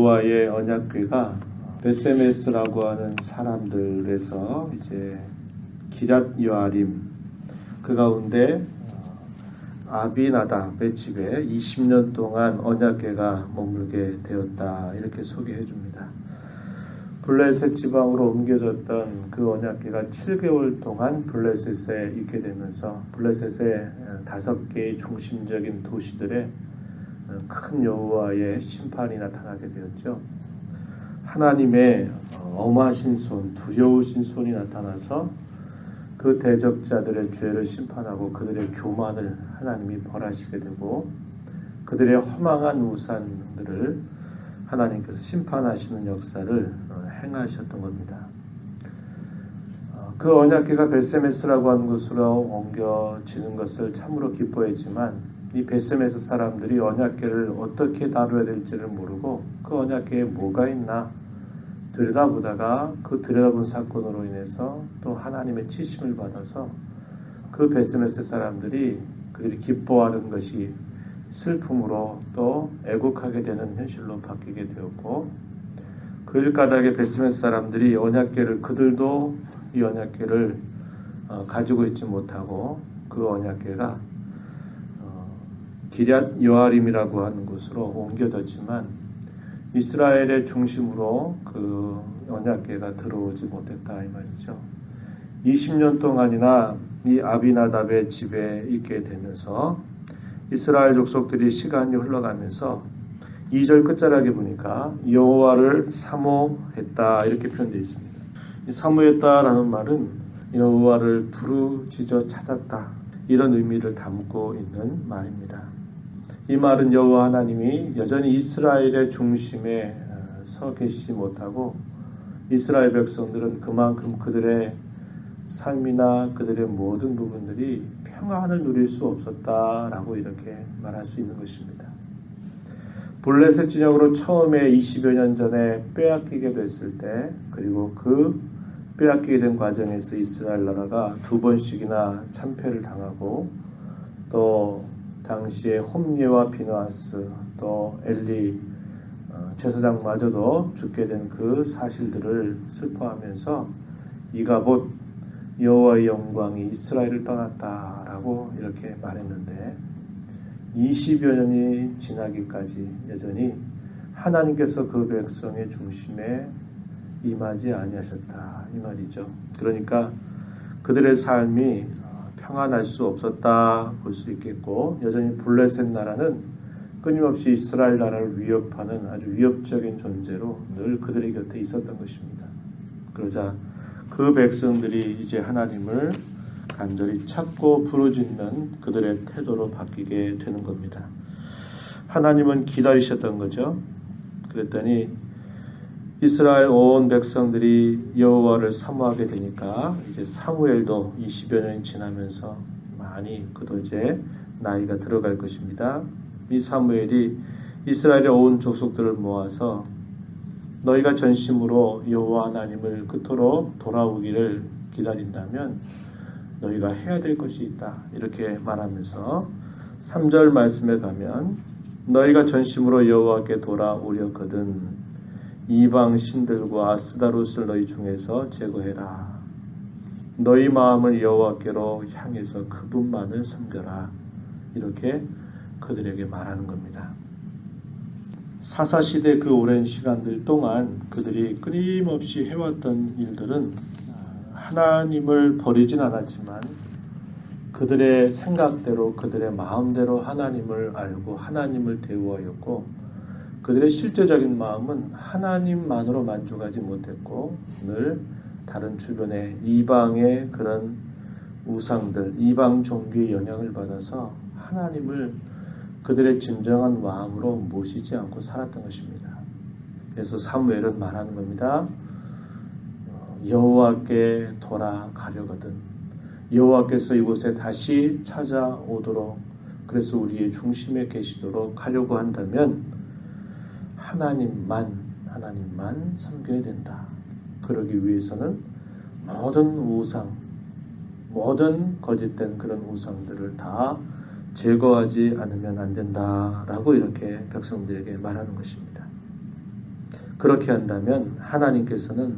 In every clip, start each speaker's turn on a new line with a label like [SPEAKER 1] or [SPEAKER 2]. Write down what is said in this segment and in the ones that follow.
[SPEAKER 1] 여호와의 언약궤가 베세메스라고 하는 사람들에서 이제 기럇 여아림 그 가운데 아비나답의 집에 20년 동안 언약궤가 머물게 되었다, 이렇게 소개해 줍니다. 블레셋 지방으로 옮겨졌던 그 언약궤가 7개월 동안 블레셋에 있게 되면서 블레셋의 5개의 중심적인 도시들에 큰 여호와의 심판이 나타나게 되었죠. 하나님의 엄하신 손, 두려우신 손이 나타나서 그 대적자들의 죄를 심판하고 그들의 교만을 하나님이 벌하시게 되고 그들의 허망한 우상들을 하나님께서 심판하시는 역사를 행하셨던 겁니다. 그 언약궤가 베세메스라고 하는 곳으로 옮겨지는 것을 참으로 기뻐했지만 이 베세메스 사람들이 언약궤를 어떻게 다뤄야 될지를 모르고 그 언약궤에 뭐가 있나 들여다보다가 그 들여다본 사건으로 인해서 또 하나님의 치심을 받아서 그 베세메스 사람들이 그들이 기뻐하는 것이 슬픔으로 또 애곡하게 되는 현실로 바뀌게 되었고, 그 일가닥의 베세메스 사람들이 언약궤를 그들도 이 언약궤를 가지고 있지 못하고 그 언약궤가 기럇 여아림이라고 하는 곳으로 옮겨졌지만 이스라엘의 중심으로 그 언약궤가 들어오지 못했다, 이 말이죠. 20년 동안이나 이 아비나답의 집에 있게 되면서 이스라엘 족속들이 시간이 흘러가면서 2절 끝자락에 보니까 여호와를 사모했다, 이렇게 표현되어 있습니다. 이 사모했다라는 말은 여호와를 부르짖어 찾았다, 이런 의미를 담고 있는 말입니다. 이 말은 여호와 하나님이 여전히 이스라엘의 중심에 서 계시지 못하고 이스라엘 백성들은 그만큼 그들의 삶이나 그들의 모든 부분들이 평안을 누릴 수 없었다라고 이렇게 말할 수 있는 것입니다. 블레셋 진영으로 처음에 20여 년 전에 빼앗기게 됐을 때, 그리고 그 빼앗기게 된 과정에서 이스라엘 나라가 2번씩이나 참패를 당하고 또 당시에 홈리와 비느하스 또 엘리 제사장마저도 죽게 된 그 사실들을 슬퍼하면서 이가봇 여호와의 영광이 이스라엘을 떠났다라고 이렇게 말했는데 20여 년이 지나기까지 여전히 하나님께서 그 백성의 중심에 임하지 아니하셨다, 이 말이죠. 그러니까 그들의 삶이 평안할 수 없었다 볼 수 있겠고, 여전히 블레셋 나라는 끊임없이 이스라엘 나라를 위협하는 아주 위협적인 존재로 늘 그들의 곁에 있었던 것입니다. 그러자 그 백성들이 이제 하나님을 간절히 찾고 부르짖는 그들의 태도로 바뀌게 되는 겁니다. 하나님은 기다리셨던 거죠. 그랬더니 이스라엘 온 백성들이 여호와를 사모하게 되니까 이제 사무엘도 20여 년이 지나면서 많이 그도 이제 나이가 들어갈 것입니다. 이 사무엘이 이스라엘의 온 족속들을 모아서 너희가 전심으로 여호와 하나님을 그토록 돌아오기를 기다린다면 너희가 해야 될 것이 있다, 이렇게 말하면서 3절 말씀에 가면 너희가 전심으로 여호와께 돌아오려거든 이방 신들과 아스다롯을 너희 중에서 제거해라. 너희 마음을 여호와께로 향해서 그분만을 섬겨라, 이렇게 그들에게 말하는 겁니다. 사사시대 그 오랜 시간들 동안 그들이 끊임없이 해왔던 일들은 하나님을 버리진 않았지만 그들의 생각대로 그들의 마음대로 하나님을 알고 하나님을 대우하였고, 그들의 실제적인 마음은 하나님만으로 만족하지 못했고 늘 다른 주변의 이방의 그런 우상들, 이방 종교의 영향을 받아서 하나님을 그들의 진정한 마음으로 모시지 않고 살았던 것입니다. 그래서 사무엘은 말하는 겁니다. 여호와께 돌아가려거든 여호와께서 이곳에 다시 찾아오도록, 그래서 우리의 중심에 계시도록 하려고 한다면 하나님만 섬겨야 된다. 그러기 위해서는 모든 우상, 모든 거짓된 그런 우상들을 다 제거하지 않으면 안 된다라고 이렇게 백성들에게 말하는 것입니다. 그렇게 한다면 하나님께서는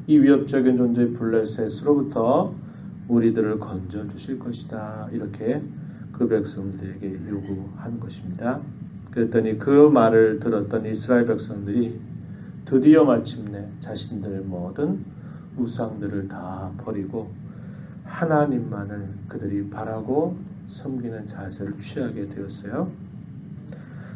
[SPEAKER 1] 이 위협적인 존재 블레셋으로부터 우리들을 건져 주실 것이다. 이렇게 그 백성들에게 요구한 것입니다. 그랬더니 그 말을 들었던 이스라엘 백성들이 드디어 마침내 자신들의 모든 우상들을 다 버리고 하나님만을 그들이 바라고 섬기는 자세를 취하게 되었어요.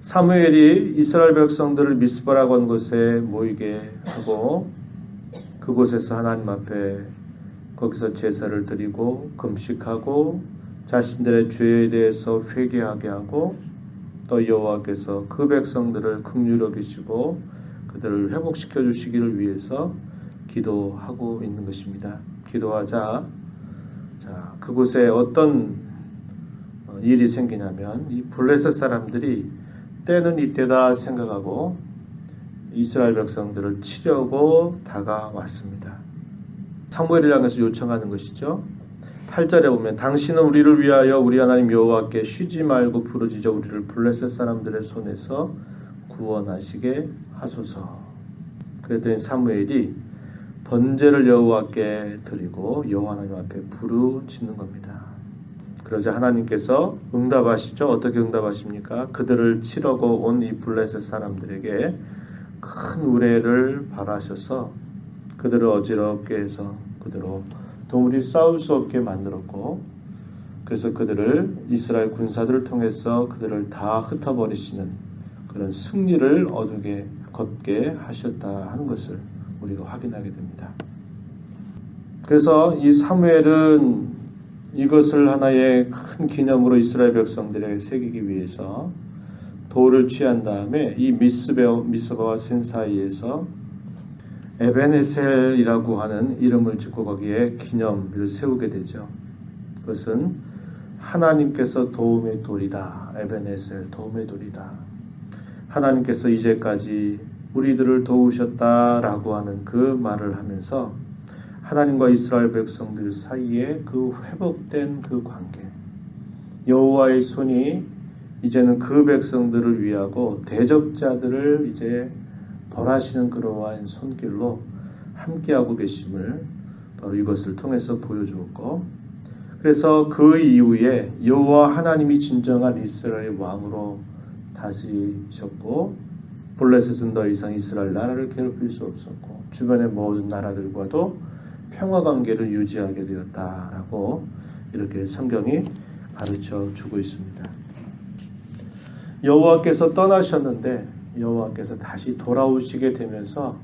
[SPEAKER 1] 사무엘이 이스라엘 백성들을 미스바라고 한 곳에 모이게 하고 그곳에서 하나님 앞에 거기서 제사를 드리고 금식하고 자신들의 죄에 대해서 회개하게 하고 또 여호와께서 그 백성들을 긍휼히 여기시고 그들을 회복시켜 주시기를 위해서 기도하고 있는 것입니다. 기도하자 그곳에 어떤 일이 생기냐면 이 블레셋 사람들이 때는 이때다 생각하고 이스라엘 백성들을 치려고 다가왔습니다. 사무엘을 향해서 요청하는 것이죠. 8절에 보면 당신은 우리를 위하여 우리 하나님 여호와께 쉬지 말고 부르짖어 우리를 블레셋 사람들의 손에서 구원하시게 하소서. 그랬더니 사무엘이 번제를 여호와께 드리고 여호와 하나님 앞에 부르짖는 겁니다. 그러자 하나님께서 응답하시죠. 어떻게 응답하십니까? 그들을 치려고 온 이 블레셋 사람들에게 큰 우레를 발하셔서 그들을 어지럽게 해서 그들로 동물이 싸울 수 없게 만들었고 그래서 그들을 이스라엘 군사들을 통해서 그들을 다 흩어버리시는 그런 승리를 걷게 하셨다 하는 것을 우리가 확인하게 됩니다. 그래서 이 사무엘은 이것을 하나의 큰 기념으로 이스라엘 백성들에게 새기기 위해서 돌을 취한 다음에 이 미스바와 센 사이에서 에벤에셀이라고 하는 이름을 짓고 거기에 기념을 세우게 되죠. 그것은 하나님께서 도움의 돌이다. 에벤에셀, 도움의 돌이다. 하나님께서 이제까지 우리들을 도우셨다라고 하는 그 말을 하면서 하나님과 이스라엘 백성들 사이에 그 회복된 그 관계, 여호와의 손이 이제는 그 백성들을 위하고 대적자들을 이제 벌하시는 그러한 손길로 함께하고 계심을 바로 이것을 통해서 보여주었고, 그래서 그 이후에 여호와 하나님이 진정한 이스라엘 왕으로 다스리셨고 블레셋은 더 이상 이스라엘 나라를 괴롭힐 수 없었고 주변의 모든 나라들과도 평화관계를 유지하게 되었다라고 이렇게 성경이 가르쳐 주고 있습니다. 여호와께서 떠나셨는데 여호와께서 다시 돌아오시게 되면서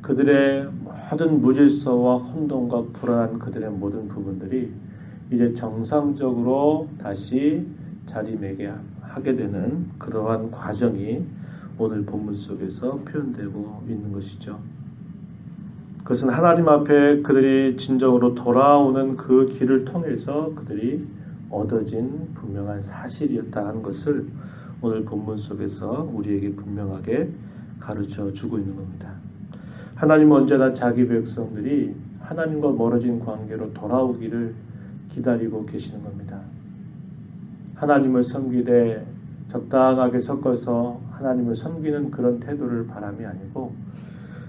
[SPEAKER 1] 그들의 모든 무질서와 혼돈과 불안한 그들의 모든 부분들이 이제 정상적으로 다시 자리매김하게 되는 그러한 과정이 오늘 본문 속에서 표현되고 있는 것이죠. 그것은 하나님 앞에 그들이 진정으로 돌아오는 그 길을 통해서 그들이 얻어진 분명한 사실이었다 하는 것을 오늘 본문 속에서 우리에게 분명하게 가르쳐 주고 있는 겁니다. 하나님은 언제나 자기 백성들이 하나님과 멀어진 관계로 돌아오기를 기다리고 계시는 겁니다. 하나님을 섬기되 적당하게 섞어서 하나님을 섬기는 그런 태도를 바람이 아니고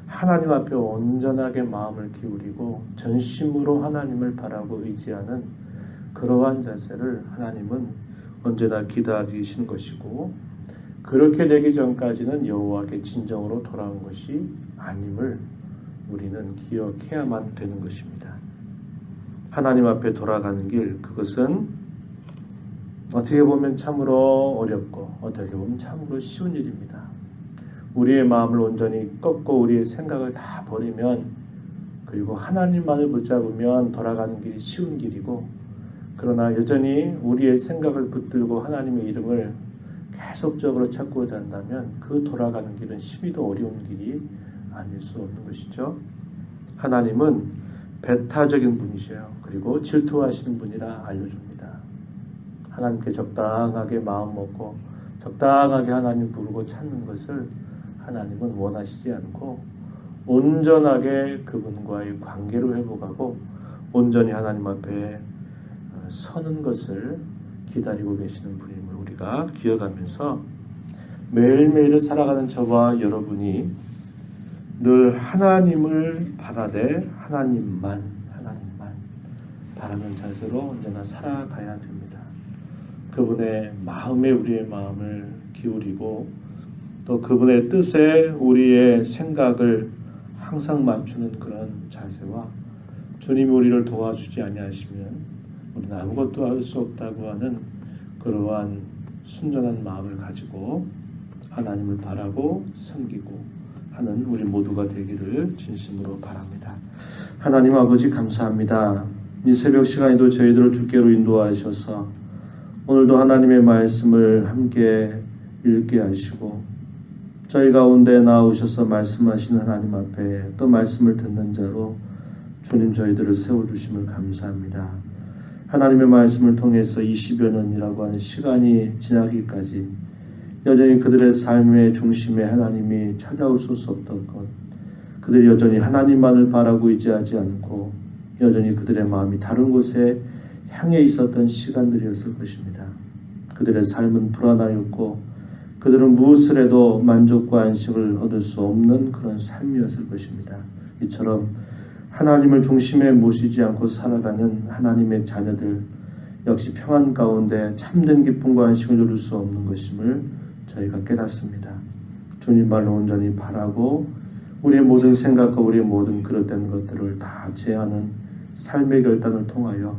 [SPEAKER 1] 하나님 앞에 온전하게 마음을 기울이고 전심으로 하나님을 바라고 의지하는 그러한 자세를 하나님은 언제나 기다리시는 것이고 그렇게 되기 전까지는 여호와께 진정으로 돌아온 것이 아님을 우리는 기억해야만 되는 것입니다. 하나님 앞에 돌아가는 길, 그것은 어떻게 보면 참으로 어렵고 어떻게 보면 참으로 쉬운 일입니다. 우리의 마음을 온전히 꺾고 우리의 생각을 다 버리면 그리고 하나님만을 붙잡으면 돌아가는 길이 쉬운 길이고 그러나 여전히 우리의 생각을 붙들고 하나님의 이름을 계속적으로 찾고 한다면 그 돌아가는 길은 심히도 어려운 길이 아닐 수 없는 것이죠. 하나님은 배타적인 분이셔요. 그리고 질투하시는 분이라 알려줍니다. 하나님께 적당하게 마음 먹고 적당하게 하나님 부르고 찾는 것을 하나님은 원하시지 않고 온전하게 그분과의 관계를 회복하고 온전히 하나님 앞에 서는 것을 기다리고 계시는 분임을 우리가 기억하면서 매일매일 살아가는 저와 여러분이 늘 하나님을 바라되 하나님만 바라는 자세로 언제나 살아가야 됩니다. 그분의 마음에 우리의 마음을 기울이고 또 그분의 뜻에 우리의 생각을 항상 맞추는 그런 자세와 주님이 우리를 도와주지 아니하시면 우리는 아무것도 할 수 없다고 하는 그러한 순전한 마음을 가지고 하나님을 바라고 섬기고 하는 우리 모두가 되기를 진심으로 바랍니다. 하나님 아버지 감사합니다. 이 새벽 시간에도 저희들을 주께로 인도하셔서 오늘도 하나님의 말씀을 함께 읽게 하시고 저희 가운데 나오셔서 말씀하시는 하나님 앞에 또 말씀을 듣는 자로 주님 저희들을 세워주심을 감사합니다. 하나님의 말씀을 통해서 20여 년이라고 하는 시간이 지나기까지 여전히 그들의 삶의 중심에 하나님이 찾아올 수 없었던 것, 그들이 여전히 하나님만을 바라고 의지하지 않고 여전히 그들의 마음이 다른 곳에 향해 있었던 시간들이었을 것입니다. 그들의 삶은 불안하였고 그들은 무엇을 해도 만족과 안식을 얻을 수 없는 그런 삶이었을 것입니다. 이처럼 하나님을 중심에 모시지 않고 살아가는 하나님의 자녀들 역시 평안 가운데 참된 기쁨과 안식을 누릴 수 없는 것임을 저희가 깨닫습니다. 주님만을 온전히 바라고 우리의 모든 생각과 우리의 모든 그릇된 것들을 다 제하는 삶의 결단을 통하여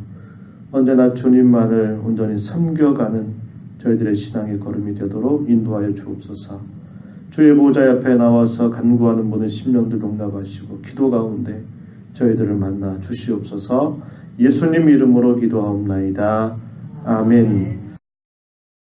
[SPEAKER 1] 언제나 주님만을 온전히 섬겨가는 저희들의 신앙의 걸음이 되도록 인도하여 주옵소서. 주의 보좌 옆에 나와서 간구하는 모든 심령들 용납하시고 기도 가운데 저희들을 만나 주시옵소서. 예수님 이름으로 기도하옵나이다. 아멘.